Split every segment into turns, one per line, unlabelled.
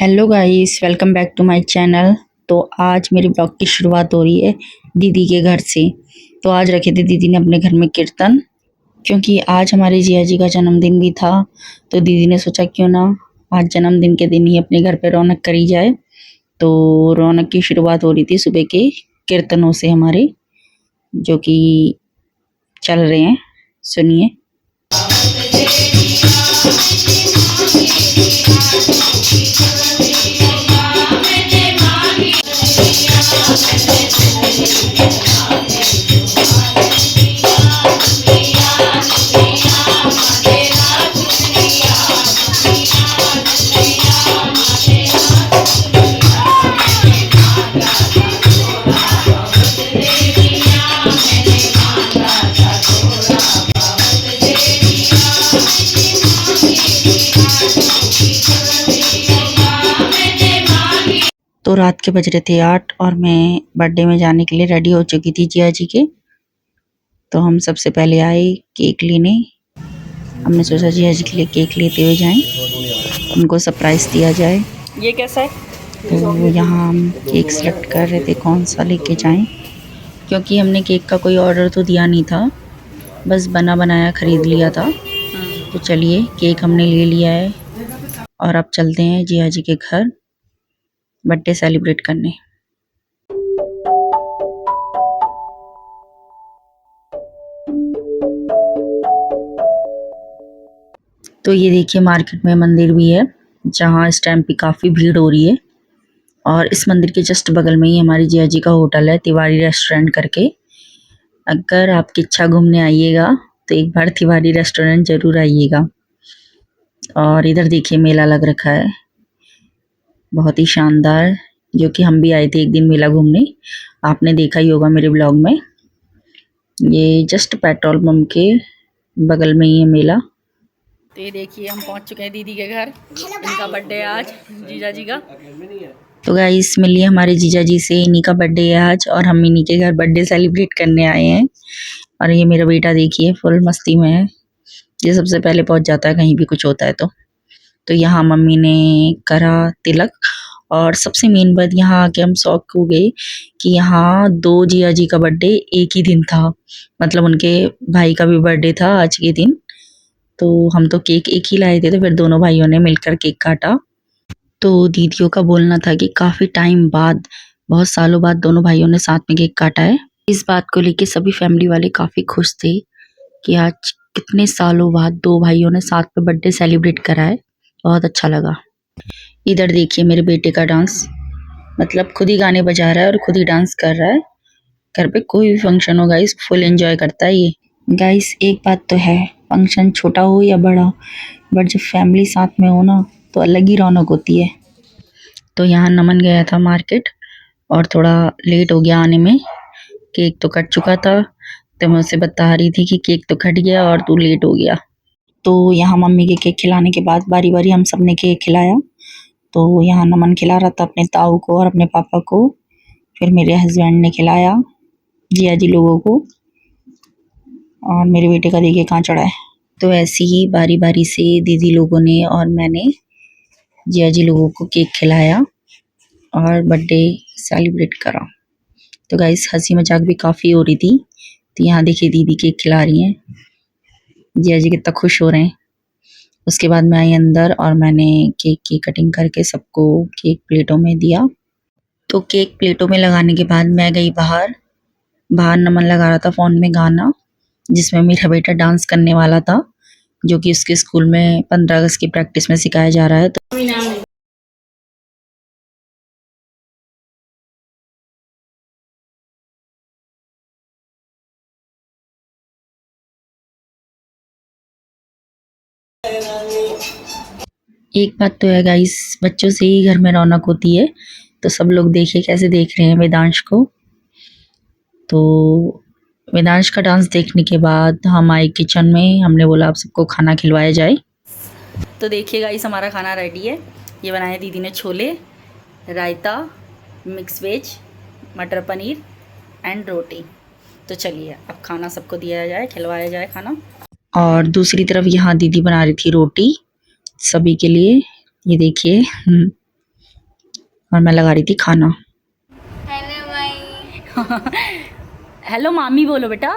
Hello guys, welcome back to my channel. तो आज मेरे ब्लॉग की शुरुआत हो रही है दीदी के घर से। तो आज रखे थे दीदी ने अपने घर में कीर्तन, क्योंकि आज हमारे जिया जी का जन्मदिन भी था। तो दीदी ने सोचा क्यों ना आज जन्मदिन के दिन ही अपने घर पे रौनक करी जाए। तो रौनक की शुरुआत हो रही थी सुबह के कीर्तनों से हमारे, जो कि चल रहे हैं। सुनिए। तो रात के बज रहे थे 8 और मैं बर्थडे में जाने के लिए रेडी हो चुकी थी जिया जी के। तो हम सबसे पहले आए केक लेने। हमने सोचा जिया जी के लिए केक लेते हुए जाएं, उनको सरप्राइज़ दिया जाए।
ये कैसा है?
तो यहाँ हम केक सेलेक्ट कर रहे थे कौन सा लेके जाएं, क्योंकि हमने केक का कोई ऑर्डर तो दिया नहीं था, बस बना बनाया ख़रीद लिया था। तो चलिए केक हमने ले लिया है और अब चलते हैं जिया जी के घर बर्थडे सेलिब्रेट करने। तो ये देखिए मार्केट में मंदिर भी है, जहाँ इस टाइम पे काफ़ी भीड़ हो रही है। और इस मंदिर के जस्ट बगल में ही हमारी जिया जी का होटल है, तिवारी रेस्टोरेंट करके। अगर आपकी इच्छा घूमने आइएगा तो एक बार तिवारी रेस्टोरेंट ज़रूर आइएगा। और इधर देखिए मेला लग रखा है, बहुत ही शानदार, जो कि हम भी आए थे एक दिन मेला घूमने। आपने देखा ही होगा मेरे ब्लॉग में। ये जस्ट पेट्रोल पंप के बगल में ही है मेला।
तो ये देखिए हम पहुंच चुके हैं दीदी के घर। इनका बर्थडे है आज, जीजा जी का।
तो गाइस मिलिए हमारे जीजा जी से, इन्हीं का बर्थडे है आज और हम इन्हीं के घर बर्थडे सेलिब्रेट करने आए हैं। और ये मेरा बेटा देखिए फुल मस्ती में है, ये सबसे पहले पहुंच जाता है कहीं भी कुछ होता है तो यहाँ मम्मी ने करा तिलक। और सबसे मेन बात, यहाँ आके हम शॉक हो गए कि यहाँ 2 जिया जी का बर्थडे एक ही दिन था। मतलब उनके भाई का भी बर्थडे था आज के दिन। तो हम तो केक एक ही लाए थे, तो फिर दोनों भाइयों ने मिलकर केक काटा। तो दीदियों का बोलना था कि काफ़ी टाइम बाद, बहुत सालों बाद दोनों भाइयों ने साथ में केक काटा है। इस बात को लेके सभी फैमिली वाले काफ़ी खुश थे कि आज कितने सालों बाद 2 भाइयों ने साथ में बर्थडे सेलिब्रेट करा है। बहुत अच्छा लगा। इधर देखिए मेरे बेटे का डांस, मतलब खुद ही गाने बजा रहा है और खुद ही डांस कर रहा है। घर पे कोई भी फंक्शन हो गाइस, फुल एंजॉय करता है ये। गाइस एक बात तो है, फंक्शन छोटा हो या बड़ा, बट जब फैमिली साथ में हो ना तो अलग ही रौनक होती है। तो यहाँ नमन गया था मार्केट और थोड़ा लेट हो गया आने में। केक तो कट चुका था, तो मैं उसे बता रही थी कि केक तो कट गया और तू लेट हो गया। तो यहाँ मम्मी के केक खिलाने के बाद बारी बारी हम सब ने केक खिलाया। तो यहाँ नमन खिला रहा था अपने ताऊ को और अपने पापा को, फिर मेरे हस्बैंड ने खिलाया जिया जी लोगों को, और मेरे बेटे का देखिए कहाँ चढ़ा है। तो ऐसे ही बारी बारी से दीदी लोगों ने और मैंने जिया जी लोगों को केक खिलाया और बर्थडे सेलिब्रेट करा। तो गाइस हंसी मजाक भी काफ़ी हो रही थी। तो यहाँ देखिए दीदी केक खिला रही हैं, जिया जी कितना खुश हो रहे हैं। उसके बाद मैं आई अंदर और मैंने केक की कटिंग करके सबको केक प्लेटों में दिया। तो केक प्लेटों में लगाने के बाद मैं गई बाहर। बाहर नमन लगा रहा था फ़ोन में गाना, जिसमें मेरा बेटा डांस करने वाला था, जो कि उसके स्कूल में 15 अगस्त की प्रैक्टिस में सिखाया जा रहा है। तो एक बात तो है गाइस, बच्चों से ही घर में रौनक होती है। तो सब लोग देखिए कैसे देख रहे हैं वेदांश को। तो वेदांश का डांस देखने के बाद हम आए किचन में, हमने बोला आप सबको खाना खिलवाया जाए।
तो देखिए गाइस हमारा खाना रेडी है। ये बनाया दीदी ने छोले, रायता, मिक्स वेज, मटर पनीर एंड रोटी। तो चलिए अब खाना सबको दिया जाए, खिलवाया जाए खाना।
और दूसरी तरफ यहाँ दीदी बना रही थी रोटी सभी के लिए। ये देखिए और मैं लगा रही थी खाना।
हेलो माई।
हेलो मामी बोलो बेटा,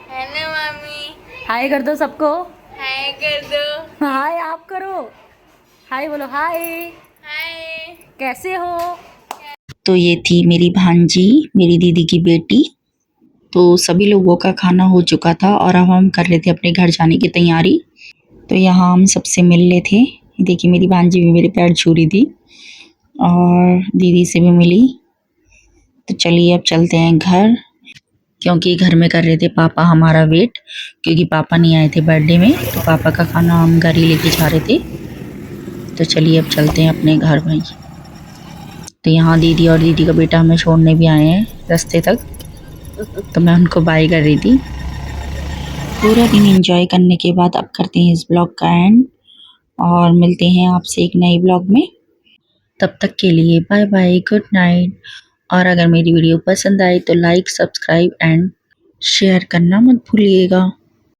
हेलो मम्मी।
हाय कर दो सबको,
हाय कर दो।
हाय आप करो, हाय बोलो, हाय
हाय।
कैसे हो।
तो ये थी मेरी भांजी, मेरी दीदी की बेटी। तो सभी लोगों का खाना हो चुका था और अब हम कर रहे थे अपने घर जाने की तैयारी। तो यहाँ हम सबसे मिल रहे थे। देखिए मेरी भांजी भी मेरे पैर छू रही थी और दीदी से भी मिली। तो चलिए अब चलते हैं घर, क्योंकि घर में कर रहे थे पापा हमारा वेट, क्योंकि पापा नहीं आए थे बर्थडे में। तो पापा का खाना हम घर ही लेके जा रहे थे। तो चलिए अब चलते हैं अपने घर भाई। तो यहाँ दीदी और दीदी का बेटा हमें छोड़ने भी आए हैं रास्ते तक। तो मैं उनको बाय कर रही थी। पूरा दिन एंजॉय करने के बाद अब करते हैं इस ब्लॉग का एंड और मिलते हैं आपसे एक नए ब्लॉग में। तब तक के लिए बाय बाय, गुड नाइट। और अगर मेरी वीडियो पसंद आए तो लाइक, सब्सक्राइब एंड शेयर करना मत भूलिएगा।